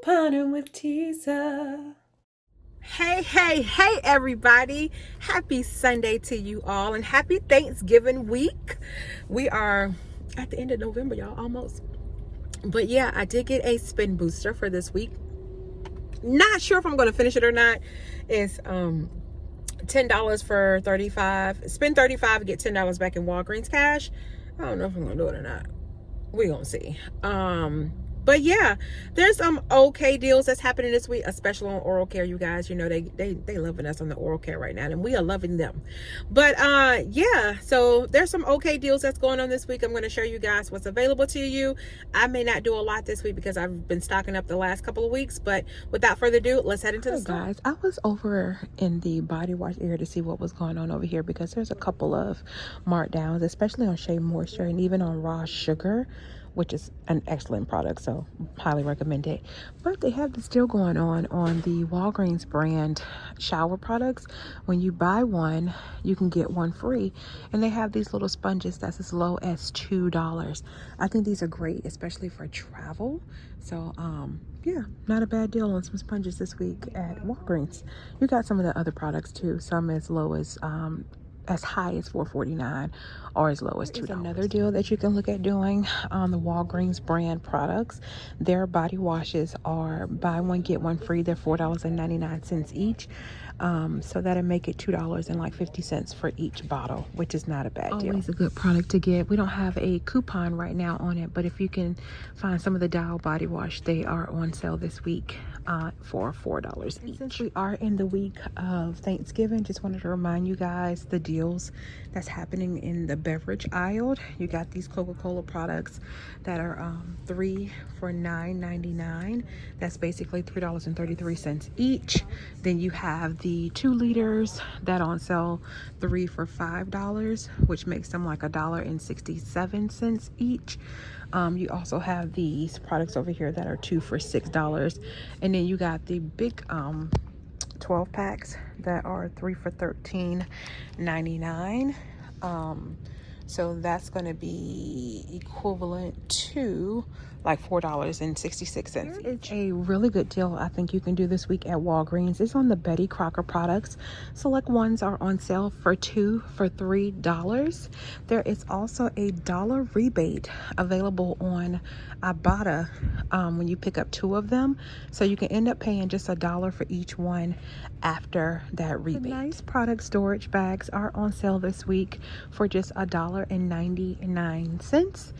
Couponing with Teaser. Hey, everybody. Happy Sunday to you all and happy Thanksgiving week. We are at the end of November, y'all, almost. But yeah, I did get a spin booster for this week. Not sure if I'm going to finish it or not. It's $10 for 35. Spend 35, get $10 back in Walgreens cash. I don't know if I'm going to do it or not. We're gonna see. But yeah, there's some okay deals that's happening this week, especially on oral care. You guys, you know, they loving us on the oral care right now, and we are loving them. But yeah, so there's some okay deals that's going on this week. I'm going to show you guys what's available to you. I may not do a lot this week because I've been stocking up the last couple of weeks, but without further ado, let's head into the store. Guys, I was over in the body wash area to see what was going on over here because there's a couple of markdowns, especially on Shea Moisture and even on Raw Sugar, which is an excellent product, so highly recommend it. But they have this deal going on the Walgreens brand shower products. When you buy one, you can get one free, and they have these little sponges that's as low as $2. I think these are great, especially for travel. So yeah, not a bad deal on some sponges this week at Walgreens. You got some of the other products too, some as low as high as $4.49 or as low as $2. Another deal that you can look at doing on the Walgreens brand products. Their body washes are buy one get one free. They're $4.99 each. So that'll make it $2.50 for each bottle, which is not a bad deal. Always a good product to get. We don't have a coupon right now on it, but if you can find some of the Dial body wash, they are on sale this week for $4 each. Since we are in the week of Thanksgiving, just wanted to remind you guys the deals that's happening in the beverage aisle. You got these Coca-Cola products that are 3 for $9.99. That's basically $3.33 each. Then you have the 2 liters that on sale, 3 for $5, which makes them like $1.67 each. You also have these products over here that are 2 for $6, and then you got the big 12 packs that are 3 for $13.99. So that's going to be equivalent to like $4.66 each. It's a really good deal I think you can do this week at Walgreens. It's on the Betty Crocker products. Select ones are on sale for 2 for $3. There is also a dollar rebate available on Ibotta when you pick up 2 of them. So you can end up paying just $1 for each one after that rebate. The nice product storage bags are on sale this week for just $1.99.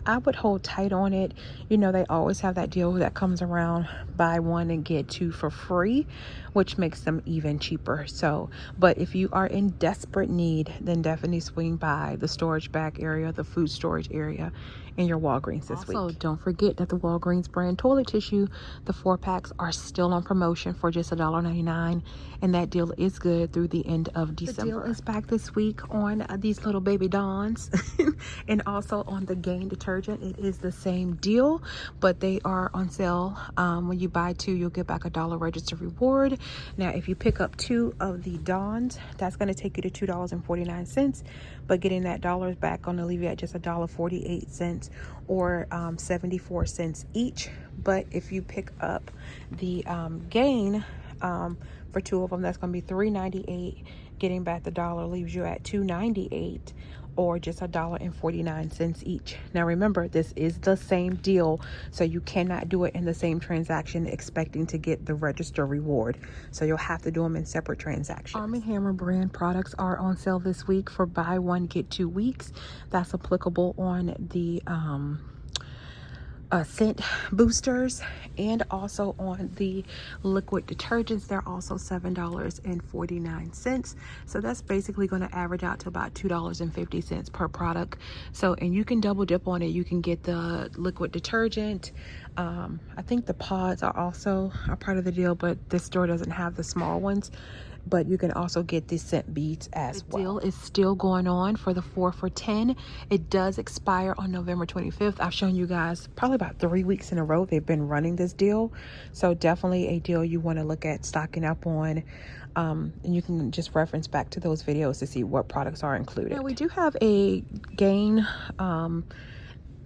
I would hold tight on it. You know, they always have that deal that comes around, buy one and get 2 for free, which makes them even cheaper. So, but if you are in desperate need, then definitely swing by the storage bag area, the food storage area in your Walgreens this week. Also, don't forget that the Walgreens brand toilet tissue, the 4 packs are still on promotion for just $1.99, and that deal is good through the end of December. The deal is back this week on these little baby Dawns and also on the Gain detergent. It is the same deal, but they are on sale. When you buy 2, you'll get back $1 register reward. Now, if you pick up 2 of the Dawns, that's going to take you to $2.49, but getting that $1 back going to leave you at just $1.48 or 74 cents each. But if you pick up the Gain for 2 of them, that's going to be $3.98. Getting back the $1 leaves you at $2.98 or just $1.49 each. Now remember, this is the same deal, so you cannot do it in the same transaction expecting to get the register reward. So you'll have to do them in separate transactions. Arm & Hammer brand products are on sale this week for buy one get 2 weeks. That's applicable on the scent boosters and also on the liquid detergents. They're also $7.49. So that's basically going to average out to about $2.50 per product. So, and you can double dip on it. You can get the liquid detergent. I think the pods are also a part of the deal, but this store doesn't have the small ones. But you can also get the scent beads as well. The deal is still going on for the 4 for $10. It does expire on November 25th. I've shown you guys probably about 3 weeks in a row they've been running this deal. So definitely a deal you want to look at stocking up on. And you can just reference back to those videos to see what products are included. Now we do have a Gain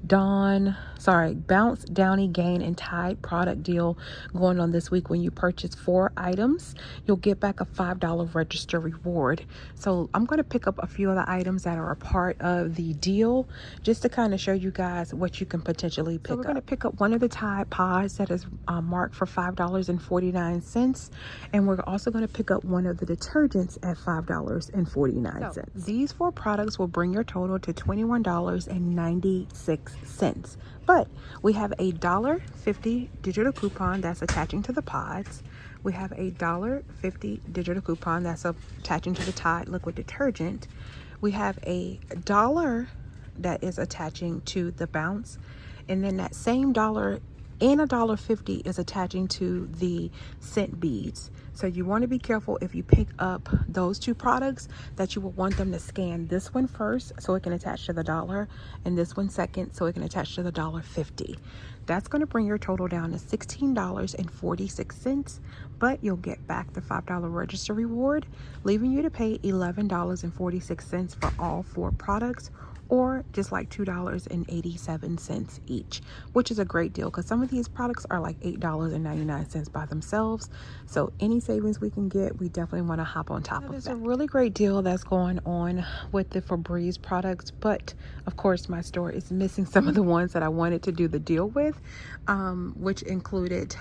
Bounce, Downy, Gain, and Tide product deal going on this week. When you purchase 4 items, you'll get back a $5 register reward. So I'm going to pick up a few of the items that are a part of the deal just to kind of show you guys what you can potentially pick up. So we're going to pick up one of the Tide Pods that is marked for $5.49, and we're also going to pick up one of the detergents at $5.49. So these 4 products will bring your total to $21.96. But we have a $1.50 digital coupon that's attaching to the pods. We have a $1.50 digital coupon that's attaching to the Tide liquid detergent. We have a $1 that is attaching to the Bounce, and then that same $1 and a $1.50 is attaching to the scent beads. So you want to be careful if you pick up those 2 products that you will want them to scan this one first so it can attach to the $1, and this one second so it can attach to the $1.50. That's going to bring your total down to $16.46, but you'll get back the $5 register reward, leaving you to pay $11.46 for all 4 products, or just like $2.87 each, which is a great deal because some of these products are like $8.99 by themselves. So any savings we can get, we definitely want to hop on top of that. There's a really great deal that's going on with the Febreze products, but of course my store is missing some of the ones that I wanted to do the deal with, which included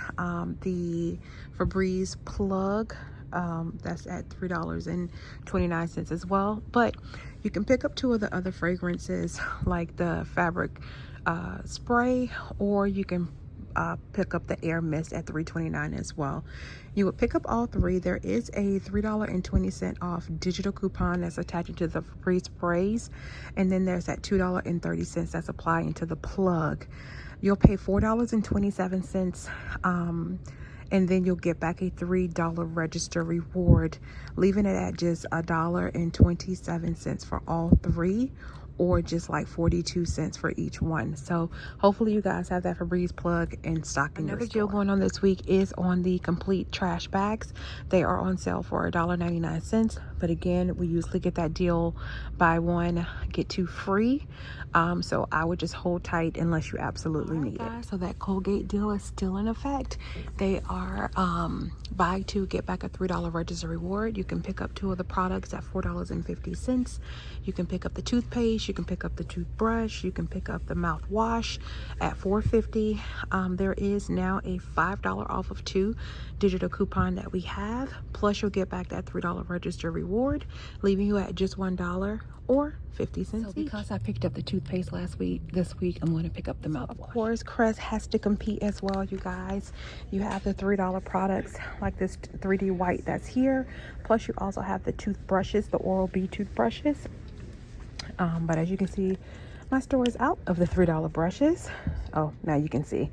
the Febreze plug. That's at $3.29 as well, but you can pick up 2 of the other fragrances like the fabric spray, or you can pick up the air mist at $3.29 as well. You would pick up all 3. There is a $3.20 off digital coupon that's attaching to the Febreze sprays, and then there's that $2.30 that's applying to the plug. You'll pay $4.27, and then you'll get back a $3 register reward, leaving it at just $1.27 for all 3, or just like 42 cents for each one. So hopefully you guys have that Febreze plug in stock in your store. Another deal going on this week is on the complete trash bags. They are on sale for $1.99, but again, we usually get that deal buy 1 get 2 free. So I would just hold tight unless you absolutely need it. So that Colgate deal is still in effect. They are buy 2 get back a $3 register reward. You can pick up 2 of the products at $4.50. You can pick up the toothpaste, you can pick up the toothbrush, you can pick up the mouthwash at $4.50. There is now a $5 off of 2 digital coupon that we have, plus you'll get back that $3 register reward, leaving you at just $1 or 50 cents so because each. I picked up the toothpaste last week, this week I'm going to pick up the mouthwash. Of course, Crest has to compete as well, you guys. You have the $3 products like this 3D white that's here, plus you also have the toothbrushes, the Oral-B toothbrushes. But as you can see, my store is out of the $3 brushes. Oh, now you can see.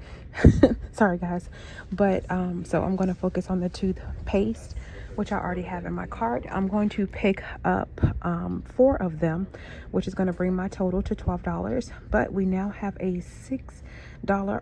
Sorry guys, but so I'm going to focus on the toothpaste, which I already have in my cart. I'm going to pick up 4 of them, which is going to bring my total to $12. But we now have a $6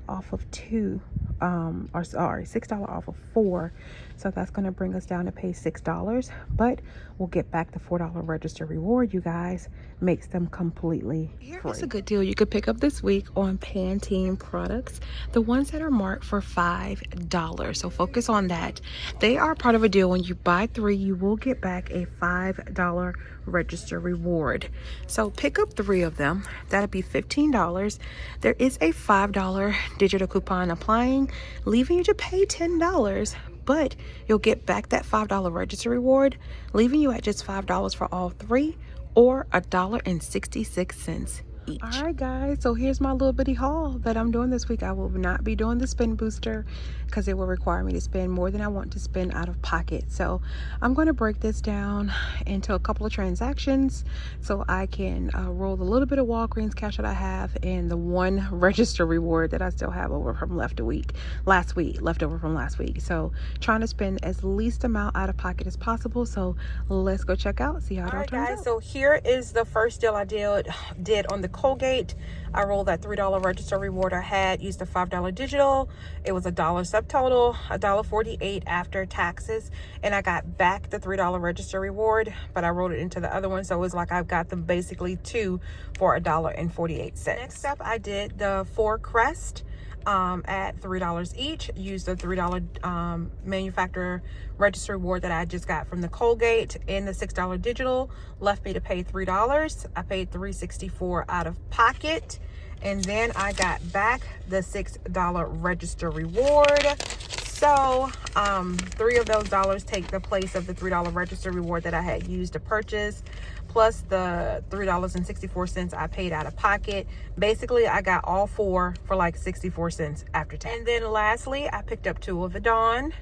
off of 2, or sorry, $6 off of 4. So that's going to bring us down to pay $6, but we'll get back the $4 register reward, you guys. Makes them completely free. Here's a good deal you could pick up this week on Pantene products, the ones that are marked for $5. So focus on that. They are part of a deal. When you buy 3, you will get back a $5 register reward. So pick up 3 of them. That'll be $15. There is a $5 digital coupon applying, leaving you to pay $10. But you'll get back that $5 register reward, leaving you at just $5 for all 3, or $1.66 each. All right guys, so here's my little bitty haul that I'm doing this week. I will not be doing the spin booster because it will require me to spend more than I want to spend out of pocket. So I'm going to break this down into a couple of transactions so I can roll the little bit of Walgreens cash that I have and the 1 register reward that I still have over from left over from last week. So trying to spend as least amount out of pocket as possible. So let's go check out, see how it all turns out. So here is the first deal I did on the Colgate. I rolled that $3 register reward I had, used a $5 digital. It was $1 subtotal, $1.48 after taxes, and I got back the $3 register reward, but I rolled it into the other one, so it was like I've got them basically two for $1.48. Next up, I did the 4 Crest at $3 each. Used the $3 manufacturer register reward that I just got from the Colgate, and the $6 digital left me to pay $3. I paid $3.64 out of pocket, and then I got back the $6 register reward. So 3 of those dollars take the place of the $3 register reward that I had used to purchase, plus the $3.64 I paid out of pocket. Basically, I got all 4 for like 64 cents after tax. And then lastly, I picked up 2 of the Dawn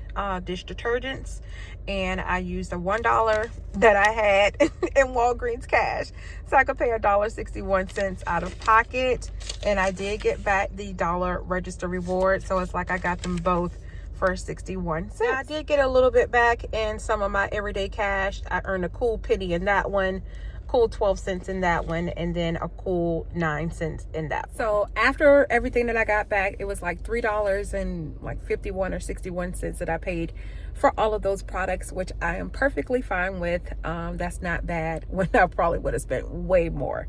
dish detergents, and I used the $1 that I had in Walgreens cash, so I could pay $1.61 out of pocket. And I did get back the $1 register reward, so it's like I got them both for 61 cents. Now, I did get a little bit back in some of my everyday cash. I earned a cool penny in that one, cool 12 cents in that one, and then a cool 9 cents in that. So after everything that I got back, it was like $3 and like 51 or 61 cents that I paid for all of those products, which I am perfectly fine with. That's not bad, when I probably would have spent way more.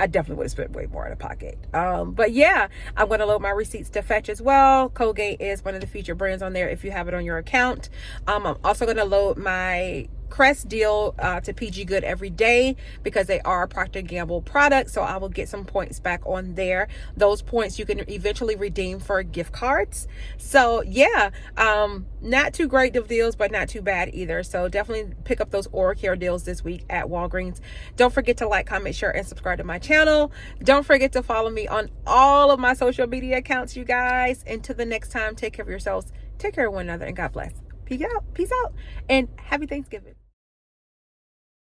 I definitely would have spent way more out of pocket. But yeah, I'm going to load my receipts to Fetch as well. Colgate is one of the featured brands on there if you have it on your account. I'm also going to load my Crest deal to PG Good every day, because they are Procter & Gamble products, so I will get some points back on there. Those points you can eventually redeem for gift cards. So yeah, not too great of deals, but not too bad either. So definitely pick up those oral care deals this week at Walgreens. Don't forget to like, comment, share, and subscribe to my channel. Don't forget to follow me on all of my social media accounts, you guys. Until the next time, take care of yourselves, take care of one another, and God bless. Peace out, and happy Thanksgiving.